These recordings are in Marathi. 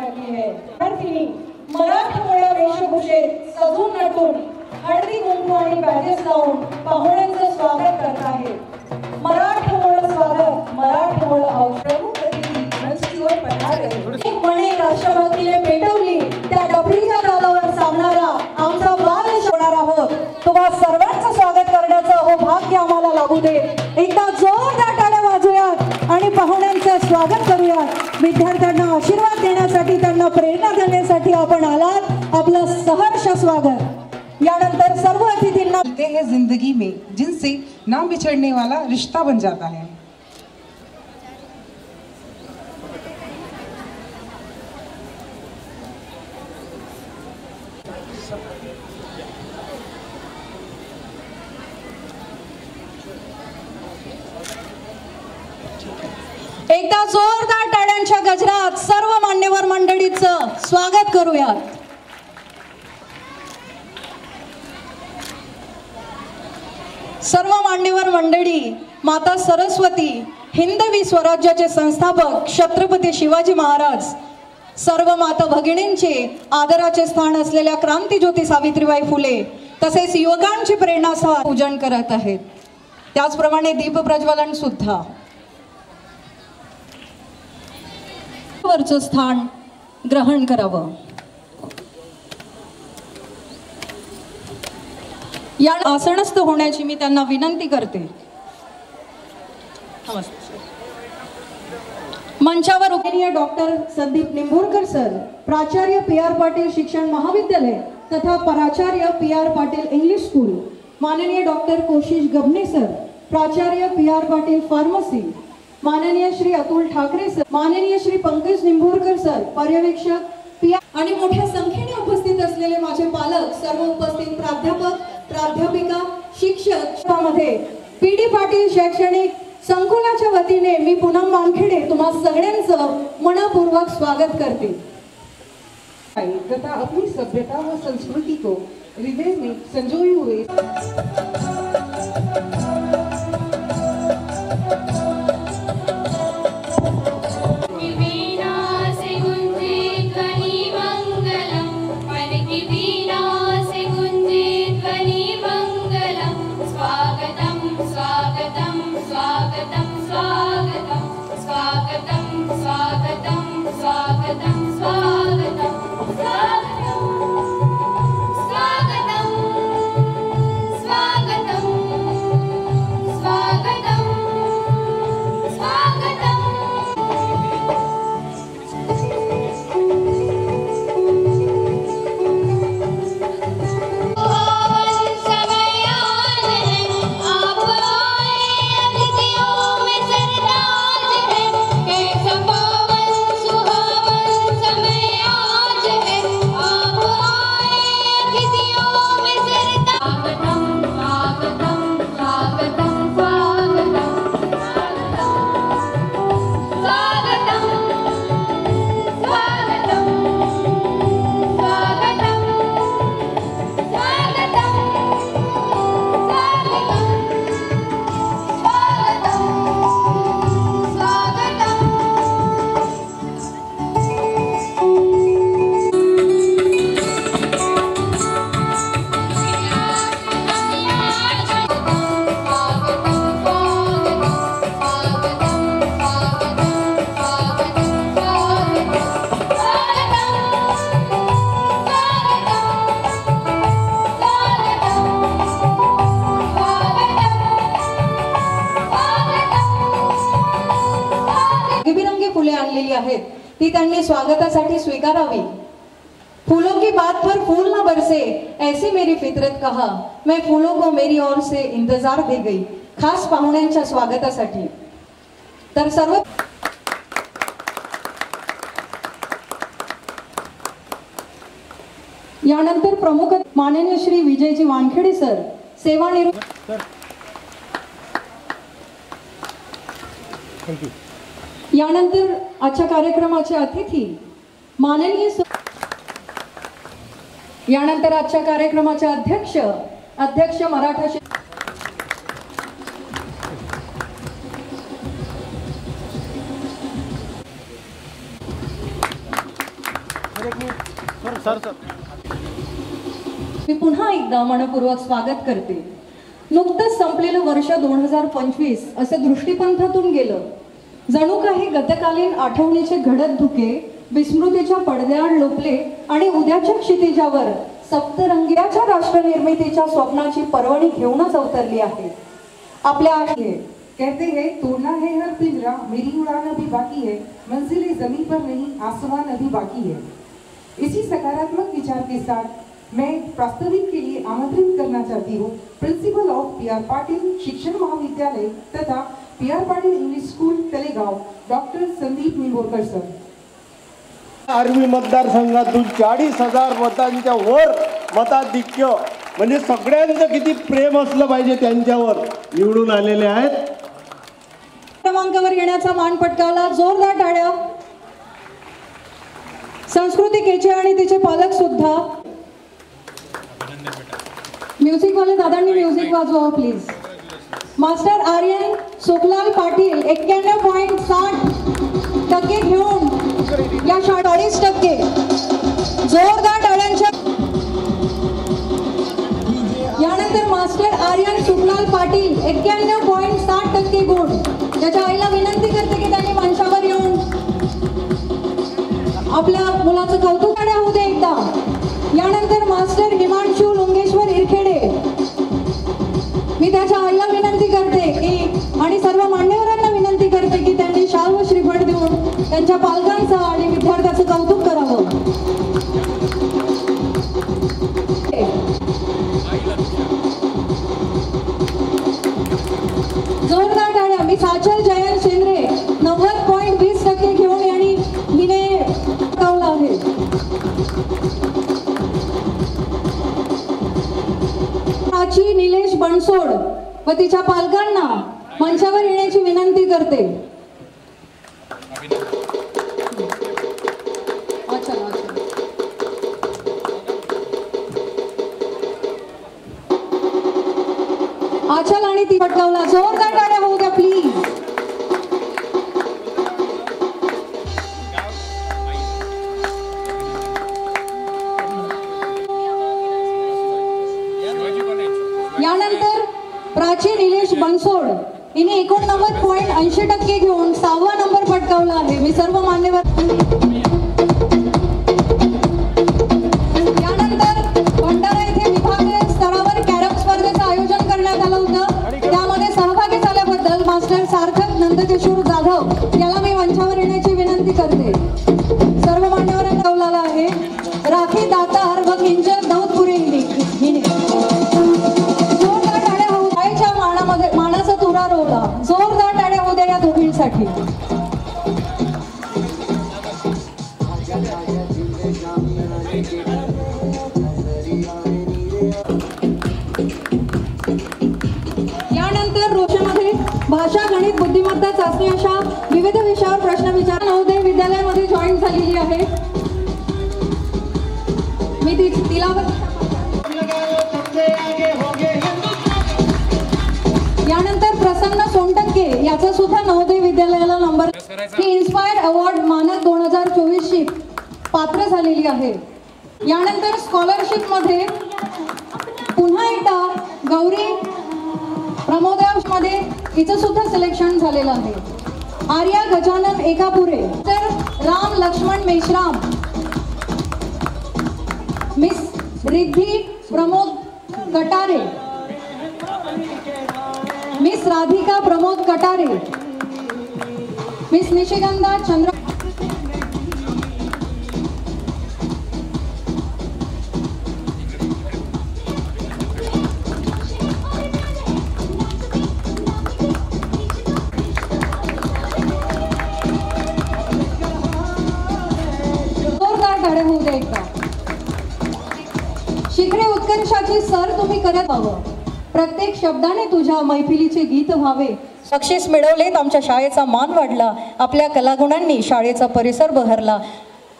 लागली आहे। विद्यार्थिनी मराठमोळ्या वेशभूषेत सजून नटून हळदी कुंकू आणि बॅजेस लावून पाहुण्यांचं स्वागत करत आहेत। मराठमोळं स्वागत, मराठमोळं प्रमुख अतिथी मंचावर पधारले। मणे राष्ट्रभक्तीने पेटवली त्या डफरीच्या तालावर सामनारा आमचा बाल होणार आहोत। तुम्हा सर्वांचं स्वागत करण्याचं हो भाग्य आम्हाला लाभू दे। एकदा जोरदार टाळ्या वाजूयात आणि पाहुण्यांचं स्वागत करूयात। विद्यार्थ्यांना आशीर्वाद देण्यासाठी, त्यांना प्रेरणा देण्यासाठी आपण आलात। आपलं सहर्ष स्वागत। यानंतर सर्व अतिथींना है जिंदगी में जिनसे ना बिछड़ने वाला रिश्ता बन जाता है। एकदा जोरदार टाळ्यांच्या गजरात सर्व मान्यवर मंडळीचं स्वागत करूयात। सर्व मान्यवर मंडळी, माता सरस्वती, हिंदवी स्वराज्याचे संस्थापक छत्रपती शिवाजी महाराज, सर्व माता भगिनींचे आदराचे स्थान असलेल्या क्रांतीज्योती सावित्रीबाई फुले तसेच युवकांची प्रेरणा पूजन करत आहेत। त्याचप्रमाणे दीप प्रज्वलन सुद्धा वरचं स्थान ग्रहण करावं। या आसनस्थ होण्याची मी त्यांना विनंती करते। मंचावर उभे डॉक्टर संदीप निंभोरकर सर, प्राचार्य पी.आर. पाटील शिक्षण महाविद्यालय तथा प्राचार्य पी.आर. पाटील इंग्लिश स्कूल, माननीय डॉक्टर कोशिश गबने सर, प्राचार्य पी.आर. पाटील फार्मसी, माननीय श्री अतुल ठाकरे सर, माननीय श्री पंकज निंभोरकर सर, पर्यवेक्षक पी.आर. आणि मोठ्या संख्येने उपस्थित असलेले माझे पालक, सर्व उपस्थित प्राध्यापक, प्राध्यापिका, शिक्षक मध्ये पी.डी. पाटील शैक्षणिक संकुलाच्या वतीने मी पूनम वानखेडे तुम्हा सगळ्यांचं मनपूर्वक स्वागत करते तथा अपनी सभ्यता व संस्कृति को हृदय में संजोए हुए ती त्यांनी स्वागतासाठी स्वीकारावी। फूलों की बात पर फूल न बरसे, ऐसी मेरी फितरत कहा, मैं फूलों को मेरी ओर से इंतजार दे गई। खास पाहुण्यांच्या स्वागतासाठी तर सर्व यानंतर प्रमुख माननीय श्री विजयजी वानखेडे सर, सेवानिवृत्त। यानंतर आजच्या कार्यक्रमाचे अतिथी माननीय यानंतर आजच्या कार्यक्रमाचे अध्यक्ष मराठा मी पुन्हा एकदा मनपूर्वक स्वागत करते. नुकतंच संपलेलं वर्ष 2025 असे दृष्टिपंथातून गेलं. जणू काही गतकालीन आठवणीचे घडत धुके विस्मृतीच्या पडद्याआड लोपले आणि उद्याच्या क्षितिजावर सप्तरंगियाच्या राष्ट्रनिर्मितीच्या स्वप्नाची पर्वणी घेऊनच अवतरली आहे. आपल्या कहते हैं तोड़ना है हर पिंजरा, मेरी उड़ान अभी बाकी है, मंजिलें जमीन पर नहीं आसमान अभी बाकी है. इसी सकारात्मक विचार के साथ मैं प्रास्ताविक के लिए आमंत्रित करना चाहती हूँ प्रिंसिपल ऑफ पी.आर. पाटिल शिक्षण महाविद्यालय तथा PR. Patil English school Talegaon doctor Sandeep Nimborkar sir. Arvi मतदारसंघातून 40,000 मतांच्या वर मताधिक्य म्हणजे सगळ्यांचं किती प्रेम असलं पाहिजे त्यांच्यावर निवडून आलेले आहेत. क्रमांकावर येण्याचा मान पटकावला. जोरदार टाळ्या. संस्कृती केचे आणि तिचे पालक सुद्धा. म्युझिक वाले दादांनी म्युझिक वाजवा प्लीज. मास्टर आर्यन सुखलाल पाटील 91.60% घेऊन या 40%. जोरदार टाळ्यांच्या. यानंतर मास्टर आर्यन सुखलाल पाटील 91.60% गुण. त्याच्या आईला विनंती करते की त्यांनी मंचावर येऊन आपल्या मुलाचं कौतुक करणे होऊ दे एकदा. यानंतर मास्टर हिमांशू लुंगेश्वर इरखेडे. मी त्याच्या आईला विनंती करते की आणि सर्व मान्यवरांना विनंती करते की त्यांनी शाल व श्रीफळ देऊन त्यांच्या पालकांचं आणि विद्यार्थ्याचं कौतुक करावं. जोरदार टाळ्या. मी साचल जयंत शेंद्रे 90.20% घेऊन यांनी हिने पटकावला आहे. प्राची निलेश बनसोड व तिच्या पालकांना मंचावर येण्याची विनंती करते. आचल आणि ती पटकावला. जोरदार टाळ्या होऊ द्या प्लीज. यानंतर प्राची निलेश बनसोड हिने 89.80% घेऊन 6वा नंबर पटकावला आहे. मी सर्व मान्यवर. यानंतर भंडारा येथे विभागीय स्तरावर कॅरम स्पर्धेचं आयोजन करण्यात आलं होतं. त्यामध्ये सहभागी झाल्याबद्दल मास्टर सार्थक नंदकिशोर जाधव याला मी मंचावर येण्याची विनंती करते. सर्व मान्यवरांना कळवलेलं आहे. राखी दातार व किंजल दौतपुरे हिने. जोरदार टाळ्या होऊ द्या. मानामध्ये मानाचा तुरा रोवला. जोरदार टाळ्या होऊ द्या या दोघींसाठी. यानंतर रोषमध्ये भाषा गणित बुद्धिमत्ता चाचणी अशा विविध विषयावर प्रश्न विचार नवोदय विद्यालयामध्ये जॉईन झालेली आहे. मी तिला यानंतर प्रसन्न सोनटक्के याचा सुद्धा नवोदय विद्यालयाला नंबर. ही इन्स्पायर अवॉर्ड मानक 2024 ची पात्र झालेली आहे. यानंतर स्कॉलरशिप मध्ये पुन्हा एकदा गौरी प्रमोदय मध्ये हिचं सुद्धा सिलेक्शन झालेलं आहे. आर्या गजानन एकापुरे. तर Ram Laxman Meshram. Miss Riddhi Pramod Katare. Miss Radhika Pramod Katare. Miss Nishigandha Chandra. Shikhare उत्कर्षाची सर तुम्ही करत व्हावं. प्रत्येक शब्दाने तुझ्या मैफिलीचे गीत व्हावे. बक्षीस मिळवलेत. आमच्या शाळेचा मान वाढला. आपल्या कलागुणांनी शाळेचा परिसर बहरला.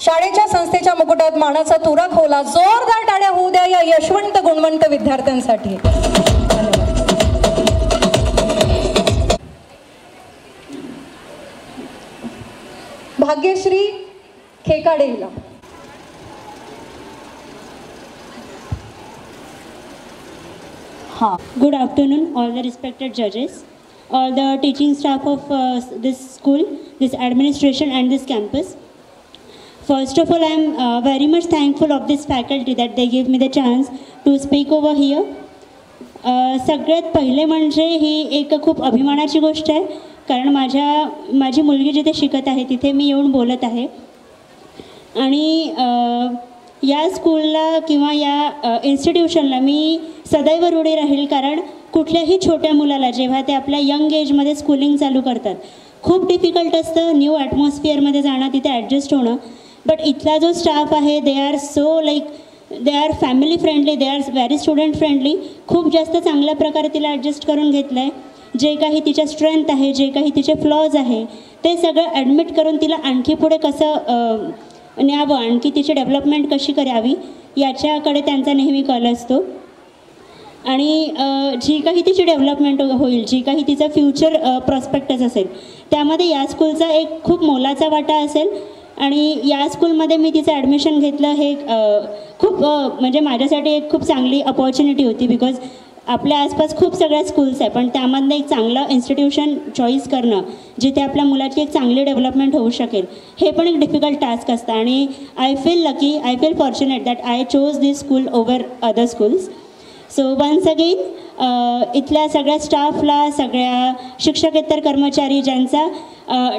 शाळेच्या संस्थेच्या मुकुटात मानाचा तुरा खोला. जोरदार टाळ्या होऊ द्या या यशवंत गुणवंत विद्यार्थ्यांसाठी. Bhagyashree खेकाडेला. Good afternoon, all the respected judges, all the teaching staff of this school, this administration and this campus. First of all, I am very much thankful of this faculty that they gave me the chance to speak over here. सगळ्यात पहिले म्हणजे ही एक खूप अभिमानाची गोष्ट आहे, कारण माझी मुलगी जिथे शिकत आहे तिथे मी येऊन बोलत आहे. आणि या स्कूलला किंवा या इन्स्टिट्यूशनला मी सदैव ऋणी राहील, कारण कुठल्याही छोट्या मुलाला जेव्हा ते आपल्या यंग एजमध्ये स्कूलिंग चालू करतात खूप डिफिकल्ट असतं न्यू ॲटमॉस्फिअरमध्ये जाणं, तिथे ॲडजस्ट होणं. बट इथला जो स्टाफ आहे they are so they are family friendly, they are very student friendly. खूप जास्त चांगल्या प्रकारे तिला ॲडजस्ट करून घेतलं आहे. जे काही तिच्या स्ट्रेंथ आहे, जे काही तिचे फ्लॉज आहे ते सगळं ॲडमिट करून तिला आणखी पुढे कसं न्यावं, आणखी तिची डेव्हलपमेंट कशी करावी याच्याकडे त्यांचा नेहमी कल असतो. आणि जी काही तिची डेव्हलपमेंट होईल, जी काही तिचा फ्युचर प्रॉस्पेक्टस असेल त्यामध्ये या स्कूलचा एक खूप मोलाचा वाटा असेल. आणि या स्कूलमध्ये मी तिचं ॲडमिशन घेतलं हे खूप म्हणजे माझ्यासाठी एक खूप चांगली अपॉर्च्युनिटी होती, बिकॉज आपल्या आसपास खूप सगळ्या स्कूल्स आहे, पण त्यामधलं एक चांगलं इन्स्टिट्यूशन चॉईस करणं जिथे आपल्या मुलाची एक चांगली डेव्हलपमेंट होऊ शकेल हे पण एक डिफिकल्ट टास्क असतं. आणि I feel fortunate that I chose this school over other schools. So once again इथल्या सगळ्या स्टाफला, सगळ्या शिक्षकेतर कर्मचारी ज्यांचा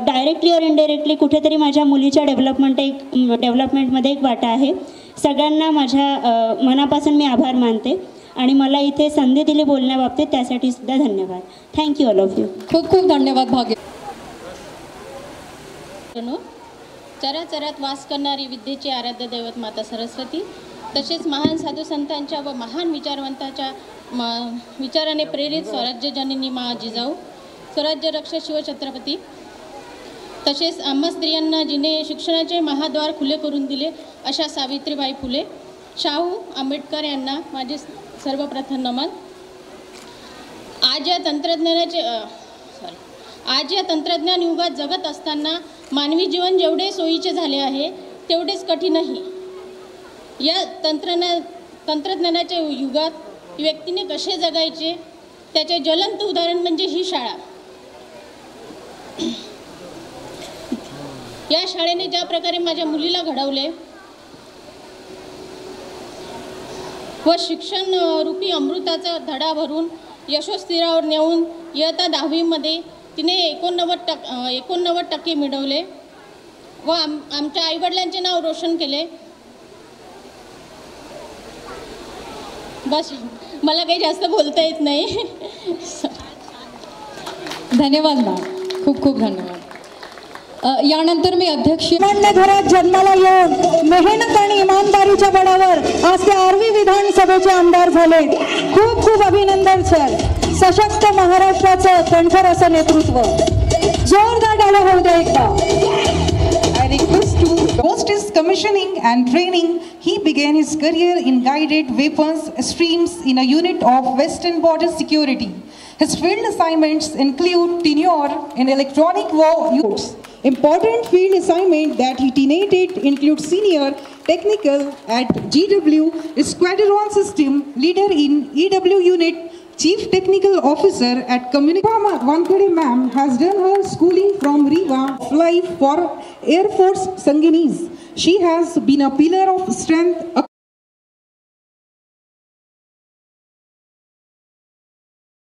डायरेक्टली और इनडायरेक्टली कुठेतरी माझ्या मुलीच्या डेव्हलपमेंटमध्ये एक वाटा आहे, सगळ्यांना माझ्या मनापासून मी आभार मानते. आणि मला इथे संधी दिली बोलण्याबाबतीत त्यासाठी सुद्धा धन्यवाद. Thank you all of you. खूप खूप धन्यवाद भाग्य. चराचरात वास करणारी विद्येची आराध्य दैवत माता सरस्वती, तसेच महान साधू संतांच्या व महान विचारवंताच्या विचाराने प्रेरित स्वराज्य जननी मा जिजाऊ, स्वराज्य रक्षक शिवछत्रपती, तसेच आम्हा स्त्रियांना जिने शिक्षणाचे महाद्वार खुले करून दिले अशा सावित्रीबाई फुले, शाहू आंबेडकर यांना माझे सर्वप्रथम नमन. आज या तंत्रज्ञान युगात जगत असताना मानवी जीवन जेवढे सोयीचे झाले आहे तेवढेच कठीणही. या तंत्रज्ञानाच्या युगात व्यक्तीने कसे जगायचे त्याचे ज्वलंत उदाहरण म्हणजे ही शाळा. या शाळेने ज्या प्रकारे माझ्या मुलीला घडवले व शिक्षण रूपी अमृताचा धडा भरून यशोस्थिरावर नेऊन इयत्ता 10वीमध्ये तिने 89% मिळवले व आमच्या आईवडिलांचे नाव रोशन केले. बस मला काही जास्त बोलता येत नाही. धन्यवाद मॅम, खूप खूप धन्यवाद. यानंतर मी अध्यक्ष घरात जन्माला येऊन मेहनत आणि इमानदारीच्या बळावर आज ते आर्वी विधानसभेचे आमदार झाले. खूप खूप अभिनंदन सर. सशक्त महाराष्ट्राचं कणखर असं नेतृत्व. जोरदार टाळ्या होऊ द्या एकदा. I request to post his commissioning and training. He began his career in guided weapons streams in a unit of Western Border Security. His field assignments include tenure in electronic war units. Important field assignment that he tenated include senior technical at GW Squadron System, leader in EW unit, chief technical officer at Community. Wankade ma'am has done her schooling from Riva Fly for Air Force Sanganis. She has been a pillar of strength